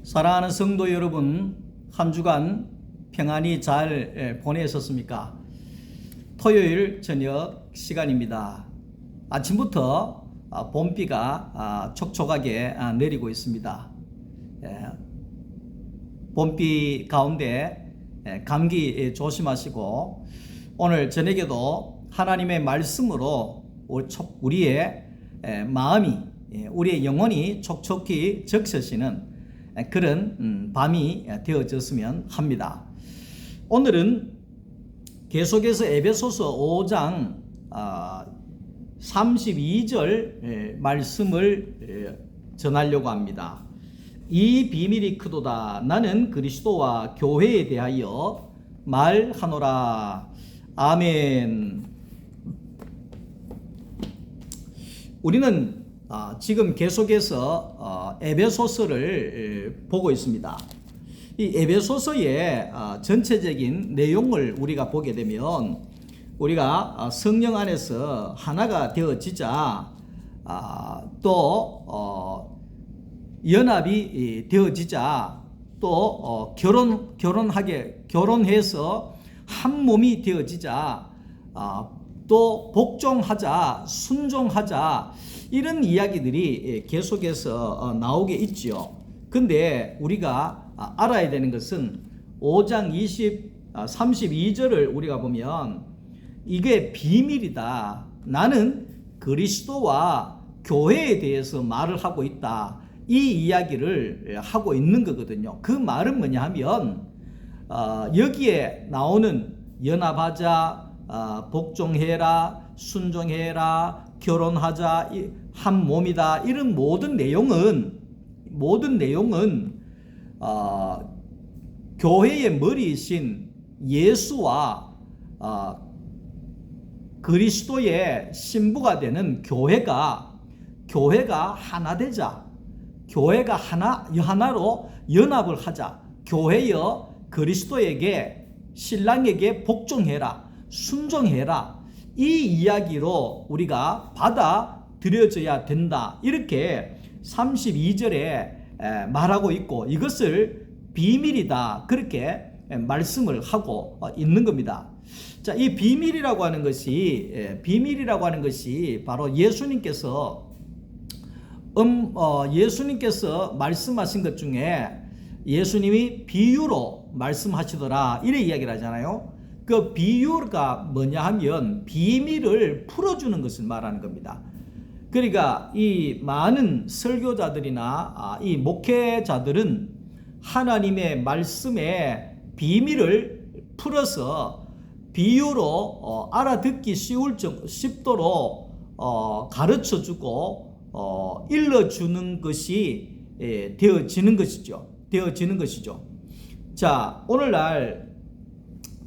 사랑하는 성도 여러분, 한 주간 평안히 잘 보내셨습니까? 토요일 저녁 시간입니다. 아침부터 봄비가 촉촉하게 내리고 있습니다. 봄비 가운데 감기 조심하시고, 오늘 저녁에도 하나님의 말씀으로 우리의 마음이, 우리의 영혼이 촉촉히 적셔지는 그런 밤이 되어졌으면 합니다. 오늘은 계속해서 에베소서 5장 32절 말씀을 전하려고 합니다. 이 비밀이 크도다. 나는 그리스도와 교회에 대하여 말하노라. 아멘. 우리는 지금 계속해서 에베소서를 보고 있습니다. 이 에베소서의 전체적인 내용을 우리가 보게 되면, 우리가 성령 안에서 하나가 되어지자 또 연합이 되어지자 또 결혼해서 한 몸이 되어지자 또 복종하자, 순종하자, 이런 이야기들이 계속해서 나오게 있죠. 근데 우리가 알아야 되는 것은 5장 32절을 우리가 보면 이게 비밀이다. 나는 그리스도와 교회에 대해서 말을 하고 있다. 이 이야기를 하고 있는 거거든요. 그 말은 뭐냐 하면 여기에 나오는 연합하자, 복종해라, 순종해라, 결혼하자, 한 몸이다, 이런 모든 내용은 교회의 머리이신 예수와 그리스도의 신부가 되는 교회가 하나 되자, 교회가 하나로 연합을 하자, 교회여 그리스도에게, 신랑에게 복종해라, 순종해라, 이 이야기로 우리가 받아들여져야 된다. 이렇게 32절에 말하고 있고, 이것을 비밀이다, 그렇게 말씀을 하고 있는 겁니다. 자, 이 비밀이라고 하는 것이 바로 예수님께서 말씀하신 것 중에, 예수님이 비유로 말씀하시더라, 이래 이야기를 하잖아요. 그 비유가 뭐냐 하면 비밀을 풀어주는 것을 말하는 겁니다. 그러니까 이 많은 설교자들이나 이 목회자들은 하나님의 말씀의 비밀을 풀어서 비유로 알아듣기 쉽도록 가르쳐주고 일러주는 것이 되어지는 것이죠. 자, 오늘날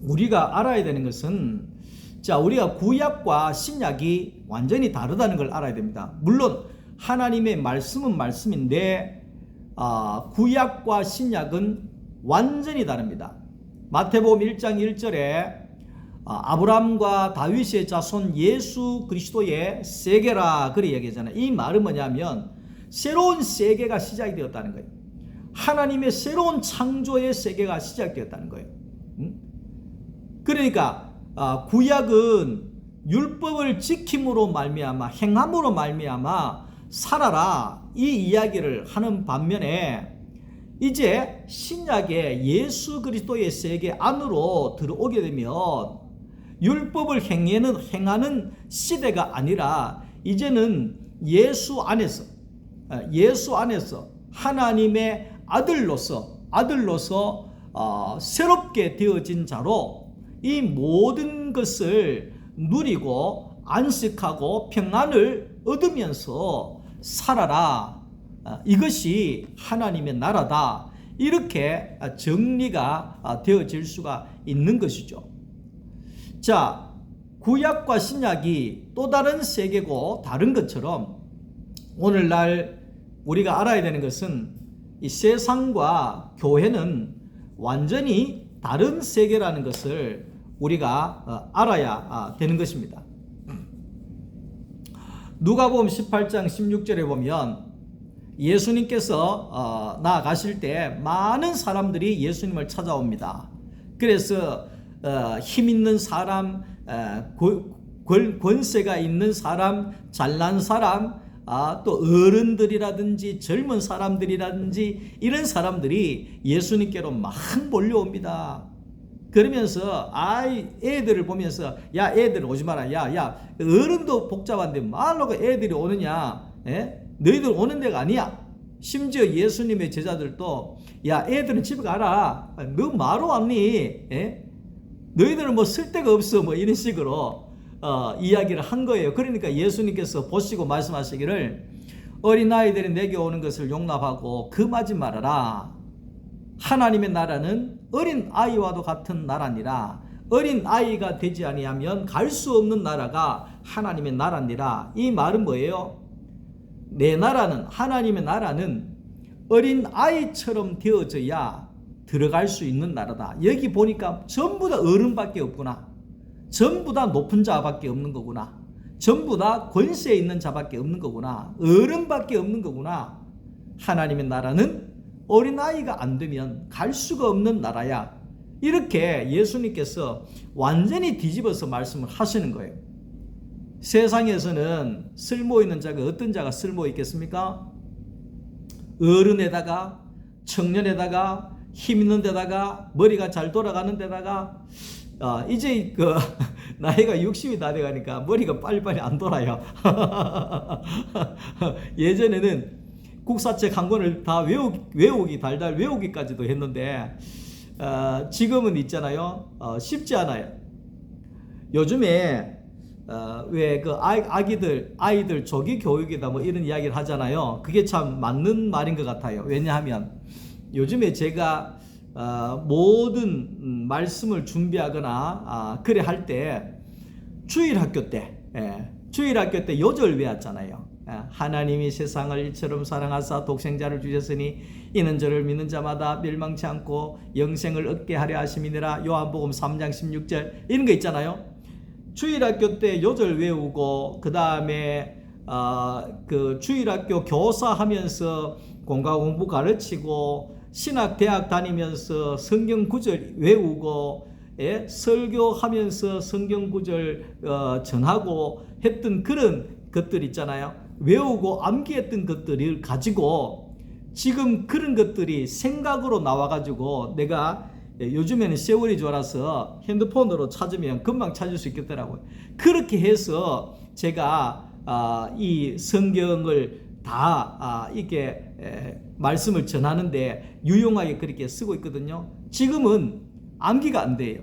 우리가 알아야 되는 것은, 우리가 구약과 신약이 완전히 다르다는 걸 알아야 됩니다. 물론 하나님의 말씀은 말씀인데 구약과 신약은 완전히 다릅니다. 마태복음 1장 1절에 아브라함과 다윗의 자손 예수 그리스도의 세계라, 그래 얘기하잖아요. 이 말은 뭐냐면 새로운 세계가 시작이 되었다는 거예요. 하나님의 새로운 창조의 세계가 시작되었다는 거예요. 그러니까 구약은 율법을 지킴으로 말미암아, 행함으로 말미암아 살아라, 이 이야기를 하는 반면에, 이제 신약의 예수 그리스도의 세계 안으로 들어오게 되면 율법을 행하는 시대가 아니라, 이제는 예수 안에서 하나님의 아들로서 새롭게 되어진 자로 이 모든 것을 누리고 안식하고 평안을 얻으면서 살아라, 이것이 하나님의 나라다, 이렇게 정리가 되어질 수가 있는 것이죠. 자, 구약과 신약이 또 다른 세계고 다른 것처럼, 오늘날 우리가 알아야 되는 것은 이 세상과 교회는 완전히 다른 세계라는 것을 우리가 알아야 되는 것입니다. 누가복음 18장 16절에 보면 예수님께서 나아가실 때 많은 사람들이 예수님을 찾아옵니다. 그래서 힘 있는 사람, 권세가 있는 사람, 잘난 사람, 또 어른들이라든지 젊은 사람들이라든지 이런 사람들이 예수님께로 막 몰려옵니다. 그러면서 애들을 보면서 야 애들 오지 마라. 야 어른도 복잡한데 말로 애들이 오느냐. 너희들 오는 데가 아니야. 심지어 예수님의 제자들도 야 애들은 집에 가라. 너 뭐하러 왔니? 너희들은 뭐 쓸데가 없어. 뭐 이런 식으로 이야기를 한 거예요. 그러니까 예수님께서 보시고 말씀하시기를 어린아이들이 내게 오는 것을 용납하고 금하지 말아라. 하나님의 나라는 어린 아이와도 같은 나라니라. 어린 아이가 되지 아니하면 갈 수 없는 나라가 하나님의 나라니라. 이 말은 뭐예요? 내 나라는, 하나님의 나라는 어린 아이처럼 되어져야 들어갈 수 있는 나라다. 여기 보니까 전부 다 어른밖에 없구나. 전부 다 높은 자밖에 없는 거구나. 전부 다 권세 있는 자밖에 없는 거구나. 어른밖에 없는 거구나. 하나님의 나라는 어린아이가 안 되면 갈 수가 없는 나라야. 이렇게 예수님께서 완전히 뒤집어서 말씀을 하시는 거예요. 세상에서는 쓸모 있는 자가 어떤 자가 쓸모 있겠습니까? 어른에다가 청년에다가 힘 있는 데다가 머리가 잘 돌아가는 데다가 이제 나이가 60이 다 돼가니까 머리가 빨리빨리 안 돌아요. 예전에는 국사책 한 권을 다 외우기 달달 외우기까지도 했는데 지금은 있잖아요. 쉽지 않아요. 요즘에 왜 그 아이들 조기 교육이다 뭐 이런 이야기를 하잖아요. 그게 참 맞는 말인 것 같아요. 왜냐하면 요즘에 제가 모든 말씀을 준비하거나 그래 할 때 주일학교 때 요절 외웠잖아요. 하나님이 세상을 이처럼 사랑하사 독생자를 주셨으니 이는 저를 믿는 자마다 멸망치 않고 영생을 얻게 하려 하심이니라. 요한복음 3장 16절 이런 거 있잖아요. 주일학교 때 요절 외우고 그 다음에 그 주일학교 교사하면서 공과 공부 가르치고 신학대학 다니면서 성경 구절 외우고 설교하면서 성경 구절 전하고 했던 그런 것들 있잖아요. 외우고 암기했던 것들을 가지고 지금 그런 것들이 생각으로 나와가지고 내가 요즘에는 세월이 좋아서 핸드폰으로 찾으면 금방 찾을 수 있겠더라고요. 그렇게 해서 제가 이 성경을 다 이렇게 말씀을 전하는데 유용하게 그렇게 쓰고 있거든요. 지금은 암기가 안 돼요.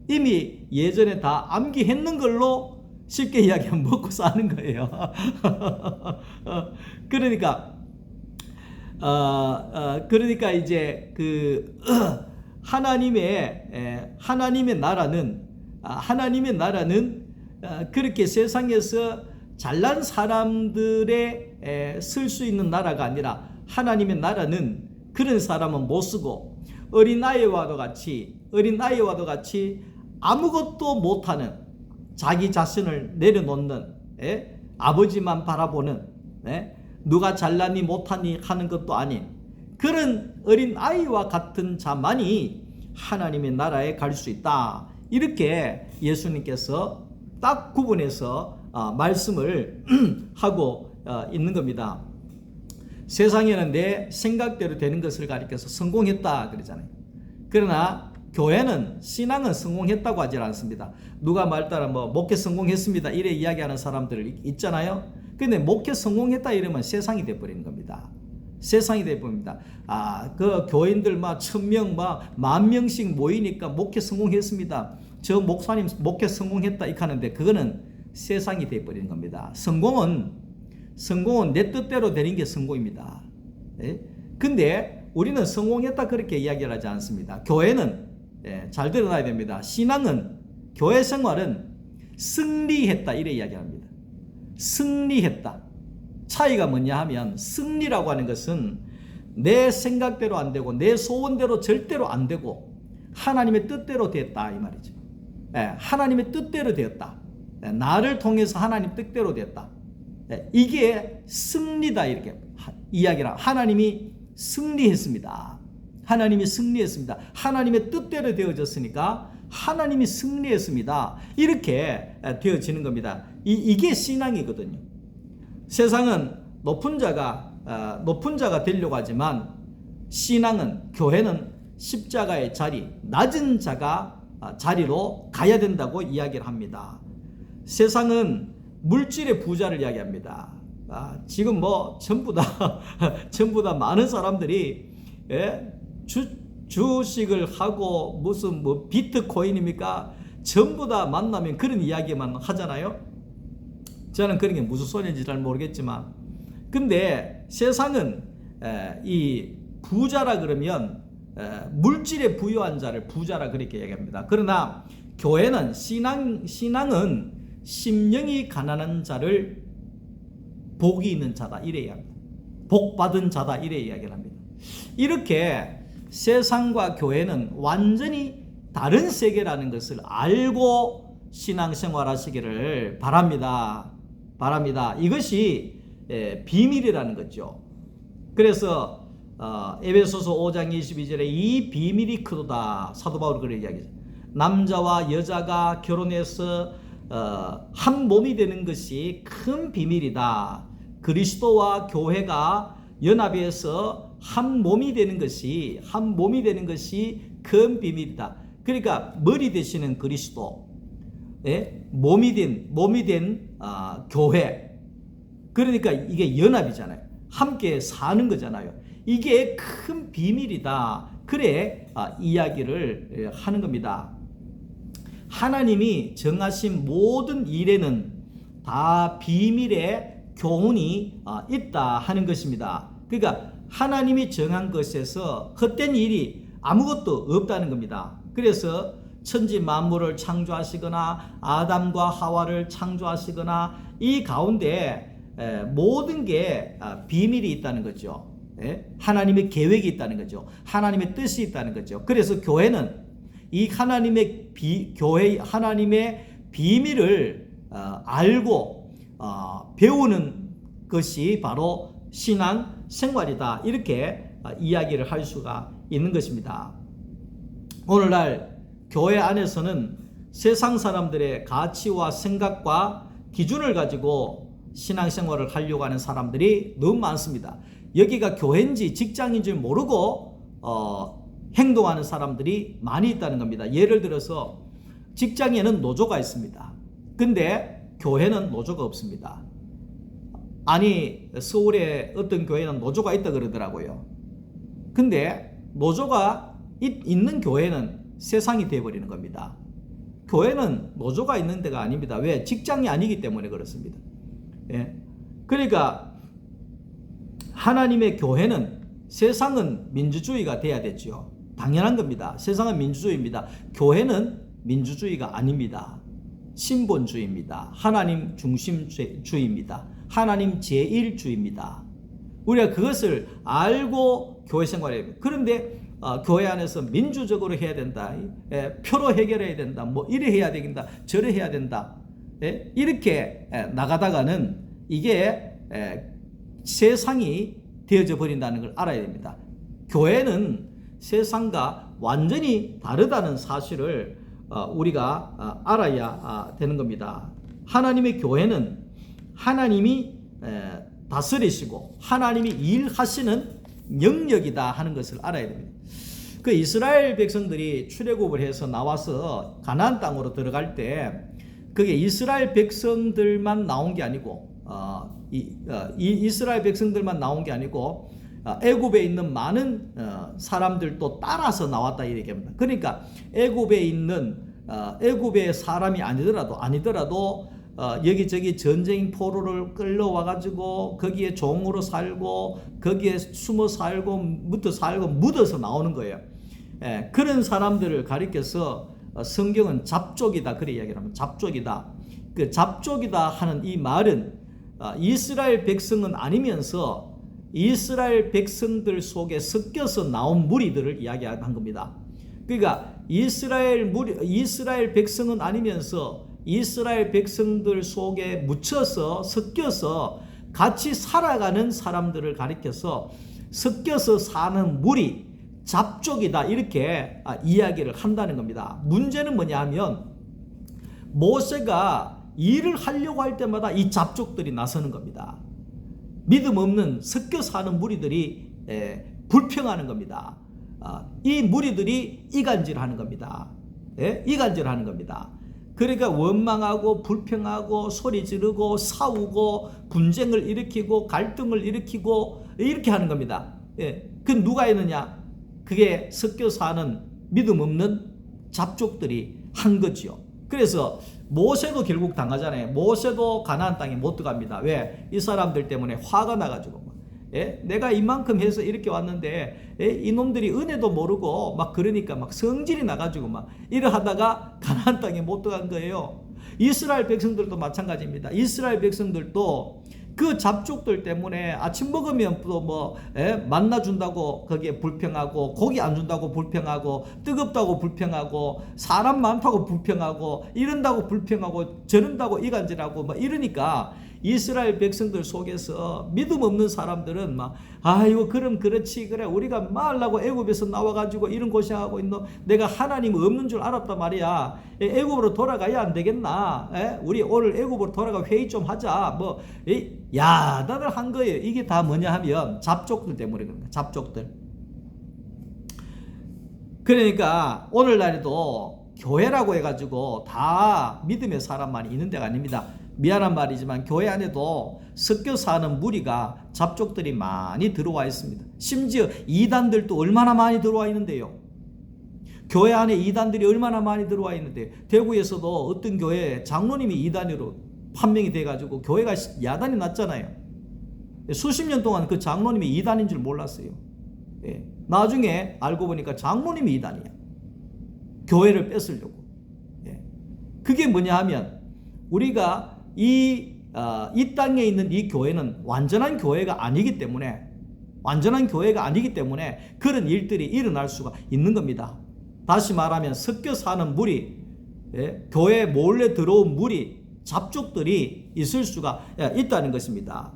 이미 예전에 다 암기했는 걸로 쉽게 이야기하면 먹고 사는 거예요. 그러니까 이제 하나님의 나라는 그렇게 세상에서 잘난 사람들의 쓸 수 있는 나라가 아니라 하나님의 나라는 그런 사람은 못 쓰고 어린아이와도 같이 아무것도 못하는 자기 자신을 내려놓는 아버지만 바라보는 누가 잘나니 못하니 하는 것도 아닌 그런 어린아이와 같은 자만이 하나님의 나라에 갈 수 있다. 이렇게 예수님께서 딱 구분해서 말씀을 하고 있는 겁니다. 세상에는 내 생각대로 되는 것을 가리켜서 성공했다 그러잖아요. 그러나 교회는 신앙은 성공했다고 하지 않습니다. 누가 말 따라 뭐 목회 성공했습니다 이래 이야기하는 사람들 있잖아요. 근데 목회 성공했다 이러면 세상이 돼버리는 겁니다. 세상이 돼버립니다. 그 교인들 막 1000명 막 10,000명씩 모이니까 목회 성공했습니다. 저 목사님 목회 성공했다 이렇게 하는데 그거는 세상이 돼버리는 겁니다. 성공은 내 뜻대로 되는 게 성공입니다. 근데 우리는 성공했다 그렇게 이야기를 하지 않습니다. 교회는 잘 들어놔야 됩니다. 신앙은 교회 생활은 승리했다 이래 이야기합니다. 승리했다. 차이가 뭐냐 하면 승리라고 하는 것은 내 생각대로 안 되고 내 소원대로 절대로 안 되고 하나님의 뜻대로 됐다 이 말이죠. 하나님의 뜻대로 되었다. 나를 통해서 하나님 뜻대로 됐다. 이게 승리다 이렇게 이야기라. 하나님이 승리했습니다. 하나님이 승리했습니다. 하나님의 뜻대로 되어졌으니까 하나님이 승리했습니다. 이렇게 되어지는 겁니다. 이게 신앙이거든요. 세상은 높은 자가 되려고 하지만 신앙은, 교회는 십자가의 자리, 낮은 자가 자리로 가야 된다고 이야기를 합니다. 세상은 물질의 부자를 이야기합니다. 지금 뭐 전부 다 많은 사람들이 주식을 하고 무슨 뭐 비트코인입니까? 전부 다 만나면 그런 이야기만 하잖아요. 저는 그런 게 무슨 소리인지 잘 모르겠지만, 근데 세상은 이 부자라 그러면 물질에 부유한 자를 부자라 그렇게 얘기합니다. 그러나 교회는 신앙은 심령이 가난한 자를 복이 있는 자다 이래 이야기합니다. 복 받은 자다 이래 이야기를 합니다. 이렇게 세상과 교회는 완전히 다른 세계라는 것을 알고 신앙생활 하시기를 바랍니다. 이것이 비밀이라는 거죠. 그래서 에베소서 5장 22절에 이 비밀이 크도다. 사도 바울이 그렇게 이야기했어요. 남자와 여자가 결혼해서 한 몸이 되는 것이 큰 비밀이다. 그리스도와 교회가 연합해서 한 몸이 되는 것이 큰 비밀이다. 그러니까 머리 되시는 그리스도, 몸이 된 교회. 그러니까 이게 연합이잖아요. 함께 사는 거잖아요. 이게 큰 비밀이다. 그래 이야기를 하는 겁니다. 하나님이 정하신 모든 일에는 다 비밀의 교훈이 있다 하는 것입니다. 그러니까 하나님이 정한 것에서 헛된 일이 아무것도 없다는 겁니다. 그래서 천지 만물을 창조하시거나 아담과 하와를 창조하시거나 이 가운데 모든 게 비밀이 있다는 거죠. 하나님의 계획이 있다는 거죠. 하나님의 뜻이 있다는 거죠. 그래서 교회는 이 하나님의 비밀을 알고 배우는 것이 바로 신앙 생활이다. 이렇게 이야기를 할 수가 있는 것입니다. 오늘날 교회 안에서는 세상 사람들의 가치와 생각과 기준을 가지고 신앙생활을 하려고 하는 사람들이 너무 많습니다. 여기가 교회인지 직장인지 모르고 행동하는 사람들이 많이 있다는 겁니다. 예를 들어서 직장에는 노조가 있습니다. 근데 교회는 노조가 없습니다. 아니, 서울에 어떤 교회는 노조가 있다 그러더라고요. 근데 노조가 있는 교회는 세상이 되어버리는 겁니다. 교회는 노조가 있는 데가 아닙니다. 왜? 직장이 아니기 때문에 그렇습니다. 그러니까 하나님의 교회는, 세상은 민주주의가 돼야 되죠. 당연한 겁니다. 세상은 민주주의입니다. 교회는 민주주의가 아닙니다. 신본주의입니다. 하나님 중심주의입니다. 하나님 제1주의입니다. 우리가 그것을 알고 교회 생활해야 됩니다. 그런데 교회 안에서 민주적으로 해야 된다. 표로 해결해야 된다. 뭐 이래 해야 된다. 저래 해야 된다. 이렇게 나가다가는 이게 세상이 되어져 버린다는 걸 알아야 됩니다. 교회는 세상과 완전히 다르다는 사실을 우리가 알아야 되는 겁니다. 하나님의 교회는 하나님이 다스리시고 하나님이 일하시는 영역이다 하는 것을 알아야 됩니다. 그 이스라엘 백성들이 출애굽을 해서 나와서 가나안 땅으로 들어갈 때 그게 이스라엘 백성들만 나온 게 아니고 이스라엘 백성들만 나온 게 아니고 애굽에 있는 많은 사람들도 따라서 나왔다 이렇게 합니다. 그러니까 애굽의 사람이 아니더라도 여기저기 전쟁 포로를 끌려와 가지고 거기에 종으로 살고 거기에 숨어 살고 묻어서 나오는 거예요. 그런 사람들을 가리켜서 성경은 잡족이다 그렇게 이야기를 합니다. 잡족이다. 그 잡족이다 하는 이 말은 이스라엘 백성은 아니면서 이스라엘 백성들 속에 섞여서 나온 무리들을 이야기한 겁니다. 그러니까 이스라엘 백성은 아니면서 이스라엘 백성들 속에 묻혀서 섞여서 같이 살아가는 사람들을 가리켜서 섞여서 사는 무리, 잡족이다 이렇게 이야기를 한다는 겁니다. 문제는 뭐냐 하면 모세가 일을 하려고 할 때마다 이 잡족들이 나서는 겁니다. 믿음 없는 섞여 사는 무리들이 불평하는 겁니다. 이 무리들이 이간질하는 겁니다. 이간질하는 겁니다. 그러니까 원망하고 불평하고 소리 지르고 싸우고 분쟁을 일으키고 갈등을 일으키고 이렇게 하는 겁니다. 그 누가 했느냐? 그게 섞여 사는 믿음 없는 잡족들이 한 거지요. 그래서 모세도 결국 당하잖아요. 모세도 가나안 땅에 못 들어갑니다. 왜? 이 사람들 때문에 화가 나가지고 내가 이만큼 해서 이렇게 왔는데 이놈들이 은혜도 모르고 막 그러니까 막 성질이 나가지고 막 이래 하다가 가나안 땅에 못 들어간 거예요. 이스라엘 백성들도 마찬가지입니다. 이스라엘 백성들도 그 잡족들 때문에 아침 먹으면 또 뭐 만나 준다고 거기에 불평하고 고기 안 준다고 불평하고 뜨겁다고 불평하고 사람 많다고 불평하고 이런다고 불평하고 저런다고 이간질하고 막 이러니까 이스라엘 백성들 속에서 믿음 없는 사람들은 막 아이고 그럼 그렇지 그래 우리가 말라고 애굽에서 나와가지고 이런 고생하고 있노 내가 하나님 없는 줄 알았단 말이야. 애굽으로 돌아가야 안 되겠나? 우리 오늘 애굽으로 돌아가 회의 좀 하자. 뭐 야단을 한 거예요. 이게 다 뭐냐 하면 잡족들 때문에 그런 거야. 잡족들. 그러니까 오늘날에도 교회라고 해가지고 다 믿음의 사람만 있는 데가 아닙니다. 미안한 말이지만 교회 안에도 섞여 사는 무리가 잡족들이 많이 들어와 있습니다. 심지어 이단들도 얼마나 많이 들어와 있는데요. 교회 안에 이단들이 얼마나 많이 들어와 있는데 대구에서도 어떤 교회에 장로님이 이단으로 판명이 돼가지고 교회가 야단이 났잖아요. 수십 년 동안 그 장로님이 이단인 줄 몰랐어요. 나중에 알고 보니까 장로님이 이단이야. 교회를 뺏으려고. 그게 뭐냐 하면 우리가 이 땅에 있는 이 교회는 완전한 교회가 아니기 때문에 그런 일들이 일어날 수가 있는 겁니다. 다시 말하면 섞여 사는 무리, 교회에 몰래 들어온 무리, 잡족들이 있을 수가 있다는 것입니다.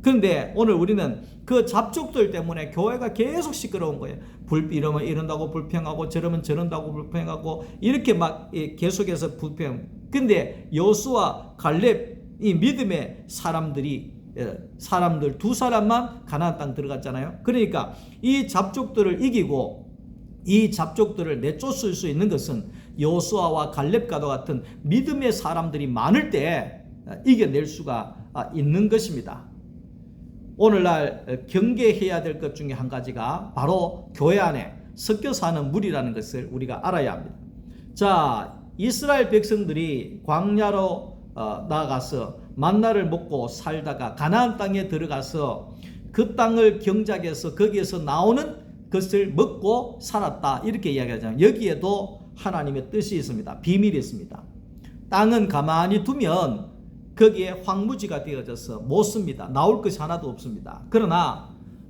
그런데 오늘 우리는 그 잡족들 때문에 교회가 계속 시끄러운 거예요. 이러면 이런다고 불평하고 저러면 저런다고 불평하고 이렇게 막 계속해서 불평. 근데 여호수아 갈렙 이 믿음의 사람들 두 사람만 가나안 땅 들어갔잖아요. 그러니까 이 잡족들을 이기고 이 잡족들을 내쫓을 수 있는 것은 여호수아와 갈렙과도 같은 믿음의 사람들이 많을 때 이겨낼 수가 있는 것입니다. 오늘날 경계해야 될 것 중에 한 가지가 바로 교회 안에 섞여 사는 무리라는 것을 우리가 알아야 합니다. 자, 이스라엘 백성들이 광야로 나아가서 만나를 먹고 살다가 가나안 땅에 들어가서 그 땅을 경작해서 거기에서 나오는 것을 먹고 살았다 이렇게 이야기하잖아요. 여기에도 하나님의 뜻이 있습니다. 비밀이 있습니다. 땅은 가만히 두면 거기에 황무지가 되어져서 못 씁니다. 나올 것이 하나도 없습니다. 그러나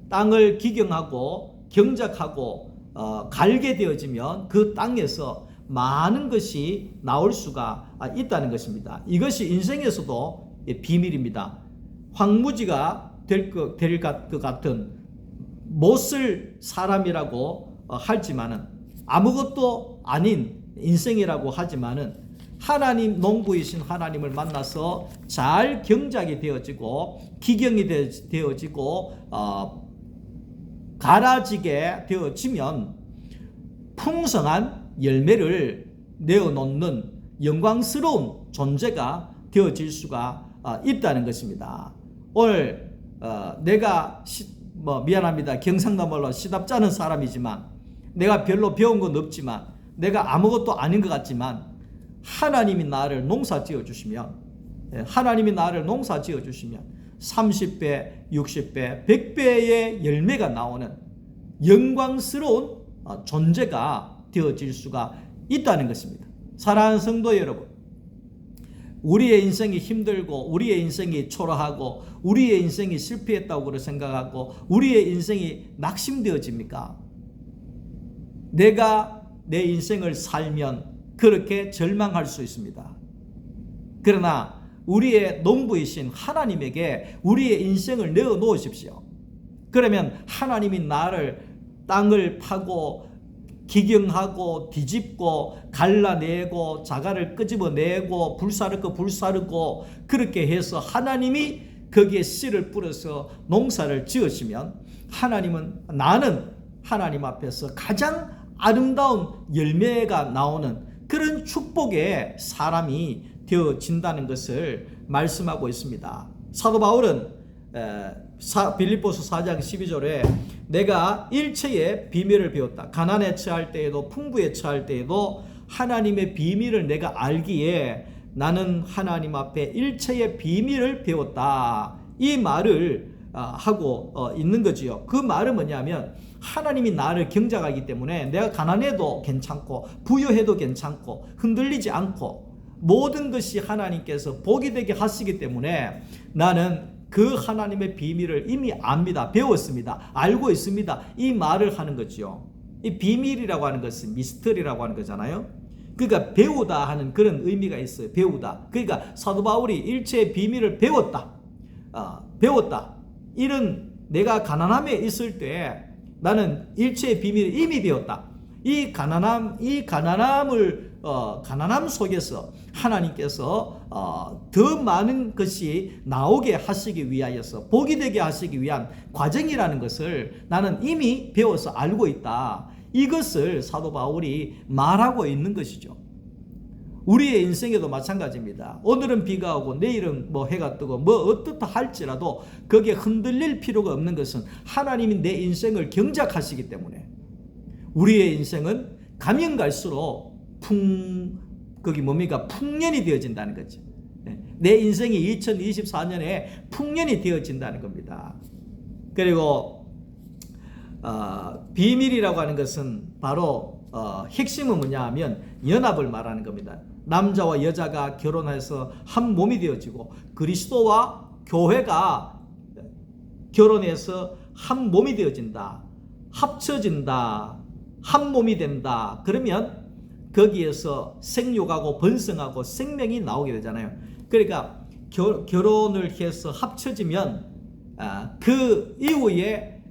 땅을 기경하고 경작하고 갈게 되어지면 그 땅에서 많은 것이 나올 수가 있다는 것입니다. 이것이 인생에서도 비밀입니다. 황무지가 될 것 같은 못 쓸 사람이라고 하지만은 아무것도 아닌 인생이라고 하지만은 하나님 농부이신 하나님을 만나서 잘 경작이 되어지고 기경이 되어지고 갈아지게 되어지면 풍성한 열매를 내어놓는 영광스러운 존재가 되어질 수가 있다는 것입니다. 오늘 내가 미안합니다. 경상도말로 시답잖은 사람이지만 내가 별로 배운 건 없지만 내가 아무것도 아닌 것 같지만 하나님이 나를 농사 지어주시면 30배, 60배, 100배의 열매가 나오는 영광스러운 존재가 되어질 수가 있다는 것입니다. 사랑하는 성도 여러분, 우리의 인생이 힘들고 우리의 인생이 초라하고 우리의 인생이 실패했다고 생각하고 우리의 인생이 낙심되어집니까? 내가 내 인생을 살면 그렇게 절망할 수 있습니다. 그러나 우리의 농부이신 하나님에게 우리의 인생을 내어 놓으십시오. 그러면 하나님이 나를 땅을 파고 기경하고 뒤집고 갈라내고 자갈을 끄집어내고 불사를 거 불사르고 그렇게 해서 하나님이 거기에 씨를 뿌려서 농사를 지으시면 나는 하나님 앞에서 가장 아름다운 열매가 나오는 그런 축복의 사람이 되어진다는 것을 말씀하고 있습니다. 사도 바울은 빌립보서 4장 12절에 내가 일체의 비밀을 배웠다. 가난에 처할 때에도 풍부에 처할 때에도 하나님의 비밀을 내가 알기에 나는 하나님 앞에 일체의 비밀을 배웠다. 이 말을 하고 있는 거지요. 그 말은 뭐냐면 하나님이 나를 경작하기 때문에 내가 가난해도 괜찮고 부여해도 괜찮고 흔들리지 않고 모든 것이 하나님께서 복이 되게 하시기 때문에 나는 그 하나님의 비밀을 이미 압니다. 배웠습니다. 알고 있습니다. 이 말을 하는 거죠. 이 비밀이라고 하는 것은 미스터리라고 하는 거잖아요. 그러니까 배우다 하는 그런 의미가 있어요. 배우다. 그러니까 사도 바울이 일체의 비밀을 배웠다. 배웠다. 이런 내가 가난함에 있을 때 나는 일체의 비밀을 이미 배웠다. 이 가난함 속에서 하나님께서 더 많은 것이 나오게 하시기 위하여서 복이 되게 하시기 위한 과정이라는 것을 나는 이미 배워서 알고 있다. 이것을 사도 바울이 말하고 있는 것이죠. 우리의 인생에도 마찬가지입니다. 오늘은 비가 오고 내일은 해가 뜨고 어떻다 할지라도 거기에 흔들릴 필요가 없는 것은 하나님이 내 인생을 경작하시기 때문에 우리의 인생은 가면 갈수록 풍년이 되어진다는 거죠. 내 인생이 2024년에 풍년이 되어진다는 겁니다. 그리고 비밀이라고 하는 것은 바로 핵심은 뭐냐 하면 연합을 말하는 겁니다. 남자와 여자가 결혼해서 한 몸이 되어지고 그리스도와 교회가 결혼해서 한 몸이 되어진다. 합쳐진다. 한 몸이 된다. 그러면 거기에서 생육하고 번성하고 생명이 나오게 되잖아요. 그러니까 결혼을 해서 합쳐지면 그 이후에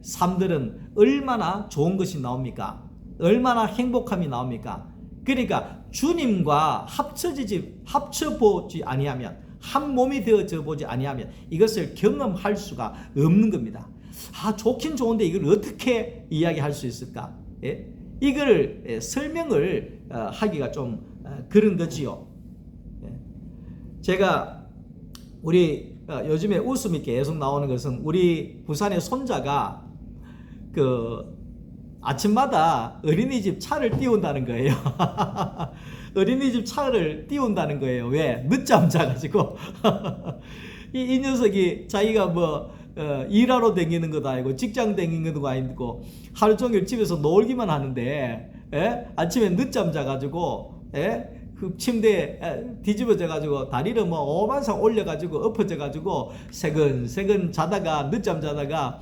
삶들은 얼마나 좋은 것이 나옵니까? 얼마나 행복함이 나옵니까? 그러니까 주님과 합쳐보지 아니하면 한 몸이 되어져 보지 아니하면 이것을 경험할 수가 없는 겁니다. 좋긴 좋은데 이걸 어떻게 이야기할 수 있을까? 예? 이걸 설명을 하기가 좀 그런 거지요. 제가 우리 요즘에 웃음이 계속 나오는 것은 우리 부산의 손자가 아침마다 어린이집 차를 띄운다는 거예요. 어린이집 차를 띄운다는 거예요. 왜? 늦잠 자가지고. 이 녀석이 자기가 일하러 다니는 것도 아니고 직장 다니는 것도 아니고 하루 종일 집에서 놀기만 하는데 아침에 늦잠 자가지고 그 침대에 뒤집어져가지고 다리를 오만상 올려가지고 엎어져가지고 세근세근 자다가 늦잠 자다가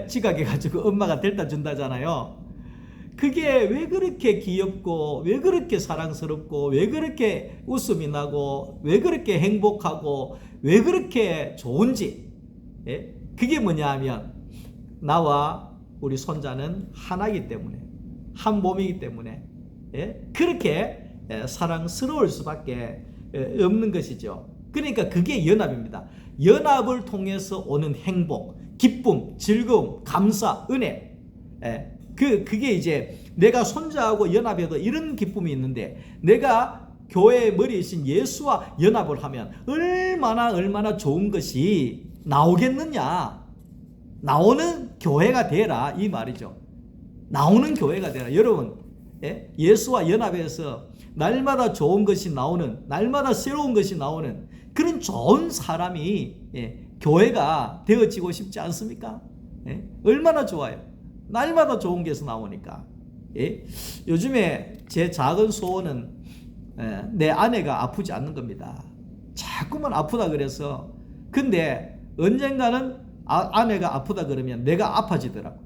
지각해가지고 엄마가 데려다 준다잖아요. 그게 왜 그렇게 귀엽고 왜 그렇게 사랑스럽고 왜 그렇게 웃음이 나고 왜 그렇게 행복하고 왜 그렇게 좋은지 그게 뭐냐 하면 나와 우리 손자는 하나이기 때문에 한 몸이기 때문에 그렇게 사랑스러울 수밖에 없는 것이죠. 그러니까 그게 연합입니다. 연합을 통해서 오는 행복, 기쁨, 즐거움, 감사, 은혜 그게 이제 내가 손자하고 연합해도 이런 기쁨이 있는데 내가 교회의 머리이신 예수와 연합을 하면 얼마나 좋은 것이 나오겠느냐. 나오는 교회가 되라 이 말이죠. 나오는 교회가 되라. 여러분 예수와 연합해서 날마다 좋은 것이 나오는 날마다 새로운 것이 나오는 그런 좋은 사람이 교회가 되어지고 싶지 않습니까? 얼마나 좋아요. 날마다 좋은 게서 나오니까. 요즘에 제 작은 소원은 내 아내가 아프지 않는 겁니다. 자꾸만 아프다 그래서 근데 언젠가는 아내가 아프다 그러면 내가 아파지더라고.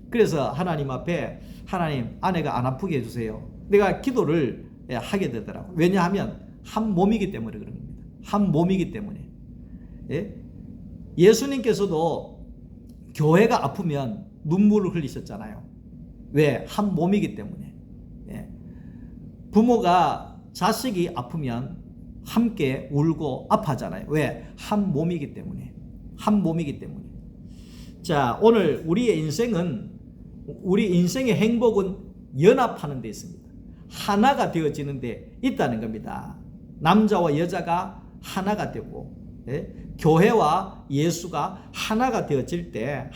그래서 하나님 앞에 하나님 아내가 안 아프게 해주세요. 내가 기도를 하게 되더라고. 왜냐하면 한 몸이기 때문에 그런 겁니다. 한 몸이기 때문에. 예? 예수님께서도 교회가 아프면 눈물을 흘리셨잖아요. 왜? 한 몸이기 때문에. 예. 부모가 자식이 아프면 함께 울고 아파하잖아요. 왜? 한 몸이기 때문에. 한 몸이기 때문에. 자, 오늘 우리의 인생의 행복은 연합하는 데 있습니다. 하나가 되어지는 데 있다는 겁니다. 남자와 여자가 하나가 되고, 예? 교회와 예수가 하나가 되어질 때,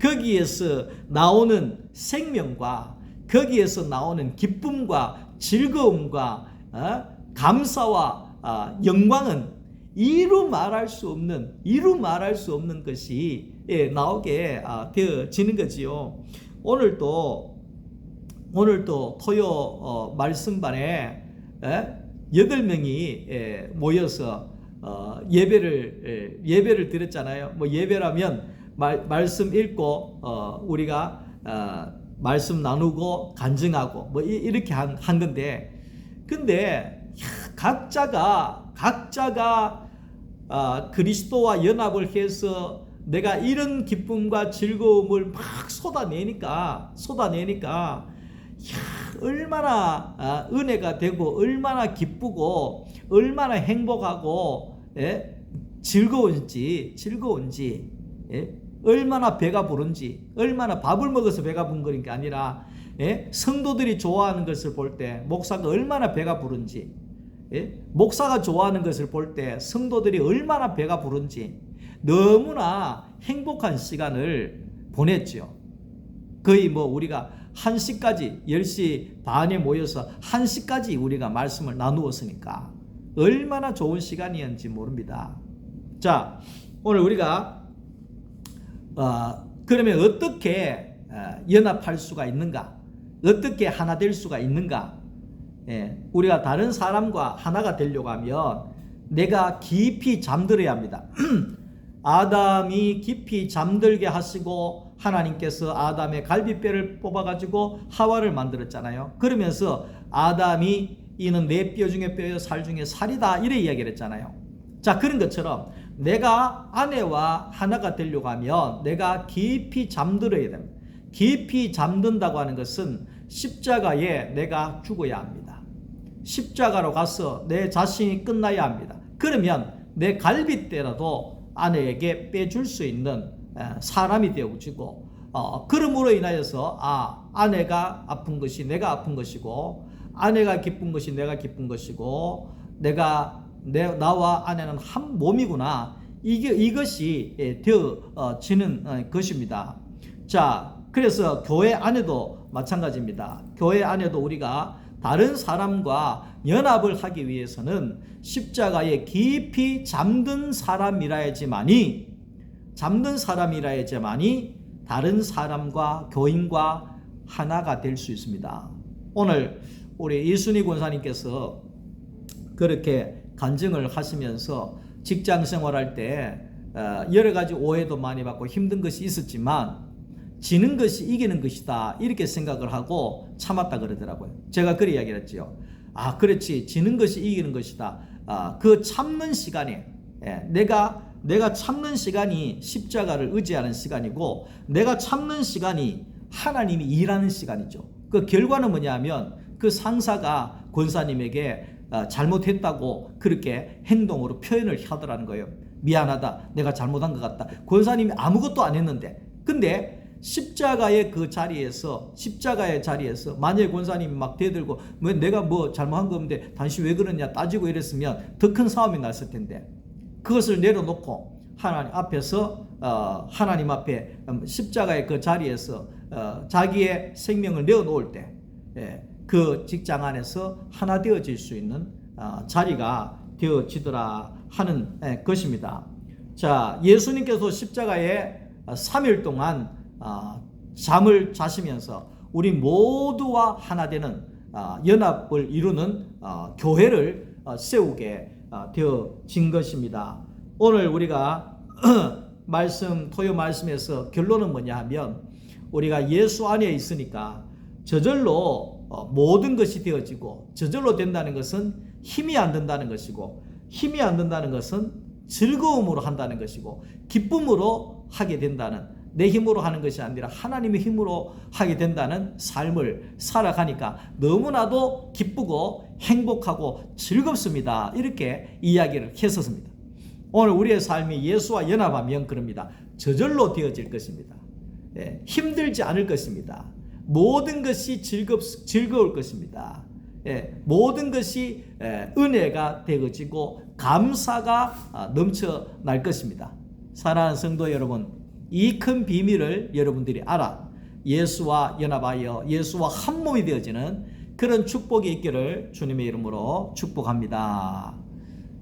거기에서 나오는 생명과 거기에서 나오는 기쁨과 즐거움과 감사와 영광은 이루 말할 수 없는 것이 나오게 되어지는 거지요. 오늘도 토요 말씀반에 8명이 모여서 예배를 드렸잖아요. 뭐 예배라면 말씀 읽고 우리가 말씀 나누고 간증하고 뭐 이렇게 한 건데, 근데 각자가 그리스도와 연합을 해서 내가 이런 기쁨과 즐거움을 막 쏟아내니까 얼마나 은혜가 되고 얼마나 기쁘고 얼마나 행복하고 즐거운지 얼마나 배가 부른지, 얼마나 밥을 먹어서 배가 부른 게 아니라 성도들이 좋아하는 것을 볼 때 목사가 얼마나 배가 부른지, 목사가 좋아하는 것을 볼 때 성도들이 얼마나 배가 부른지 너무나 행복한 시간을 보냈죠. 거의 뭐 우리가 1시까지 10시 반에 모여서 1시까지 우리가 말씀을 나누었으니까 얼마나 좋은 시간이었는지 모릅니다. 자, 오늘 우리가 그러면 어떻게 연합할 수가 있는가? 어떻게 하나 될 수가 있는가? 우리가 다른 사람과 하나가 되려고 하면 내가 깊이 잠들어야 합니다. 아담이 깊이 잠들게 하시고 하나님께서 아담의 갈비뼈를 뽑아가지고 하와를 만들었잖아요. 그러면서 아담이 이는 내 뼈 중에 뼈요 살 중에 살이다 이래 이야기를 했잖아요. 자, 그런 것처럼 내가 아내와 하나가 되려고 하면 내가 깊이 잠들어야 됩니다. 깊이 잠든다고 하는 것은 십자가에 내가 죽어야 합니다. 십자가로 가서 내 자신이 끝나야 합니다. 그러면 내 갈빗대라도 아내에게 빼줄 수 있는 사람이 되어지고, 그러므로 인하여서 아내가 아픈 것이 내가 아픈 것이고, 아내가 기쁜 것이 내가 기쁜 것이고, 나와 아내는 한 몸이구나, 이것이 되어지는 것입니다. 자, 그래서 교회 안에도 마찬가지입니다. 교회 안에도 우리가 다른 사람과 연합을 하기 위해서는 십자가에 깊이 잠든 사람이라야지만이 다른 사람과 교인과 하나가 될 수 있습니다. 오늘 우리 이순희 권사님께서 그렇게 간증을 하시면서 직장 생활할 때 여러 가지 오해도 많이 받고 힘든 것이 있었지만 지는 것이 이기는 것이다 이렇게 생각을 하고 참았다 그러더라고요. 제가 그렇게 이야기를 했죠. 그렇지, 지는 것이 이기는 것이다. 그 참는 시간에 내가 참는 시간이 십자가를 의지하는 시간이고, 내가 참는 시간이 하나님이 일하는 시간이죠. 그 결과는 뭐냐면 그 상사가 권사님에게 잘못했다고 그렇게 행동으로 표현을 하더라는 거예요. 미안하다, 내가 잘못한 것 같다. 권사님이 아무것도 안 했는데, 근데 십자가의 자리에서 만약에 권사님이 막 대들고 내가 뭐 잘못한 거 없는데 당신 왜 그러냐 따지고 이랬으면 더 큰 싸움이 났을 텐데, 그것을 내려놓고 하나님 앞에 십자가의 그 자리에서 자기의 생명을 내어놓을 때 그 직장 안에서 하나 되어질 수 있는 자리가 되어지더라 하는 것입니다. 자, 예수님께서 십자가에 3일 동안 잠을 자시면서 우리 모두와 하나 되는 연합을 이루는 교회를 세우게 되어진 것입니다. 오늘 우리가 토요 말씀에서 결론은 뭐냐 하면, 우리가 예수 안에 있으니까 저절로 모든 것이 되어지고, 저절로 된다는 것은 힘이 안 든다는 것이고, 힘이 안 든다는 것은 즐거움으로 한다는 것이고, 기쁨으로 하게 된다는, 내 힘으로 하는 것이 아니라 하나님의 힘으로 하게 된다는 삶을 살아가니까 너무나도 기쁘고 행복하고 즐겁습니다. 이렇게 이야기를 했었습니다. 오늘 우리의 삶이 예수와 연합하면 그럽니다. 저절로 되어질 것입니다. 힘들지 않을 것입니다. 모든 것이 즐거울 것입니다. 모든 것이 은혜가 되어지고 감사가 넘쳐날 것입니다. 사랑하는 성도 여러분, 이 큰 비밀을 여러분들이 알아 예수와 연합하여 예수와 한 몸이 되어지는 그런 축복이 있기를 주님의 이름으로 축복합니다.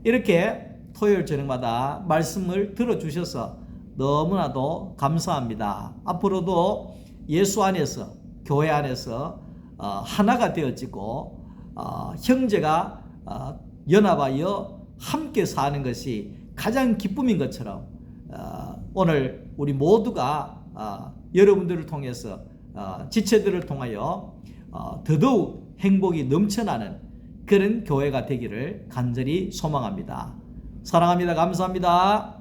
이렇게 토요일 저녁마다 말씀을 들어주셔서 너무나도 감사합니다. 앞으로도 예수 안에서, 교회 안에서 하나가 되어지고 형제가 연합하여 함께 사는 것이 가장 기쁨인 것처럼 오늘 우리 모두가 여러분들을 통해서 지체들을 통하여 더더욱 행복이 넘쳐나는 그런 교회가 되기를 간절히 소망합니다. 사랑합니다. 감사합니다.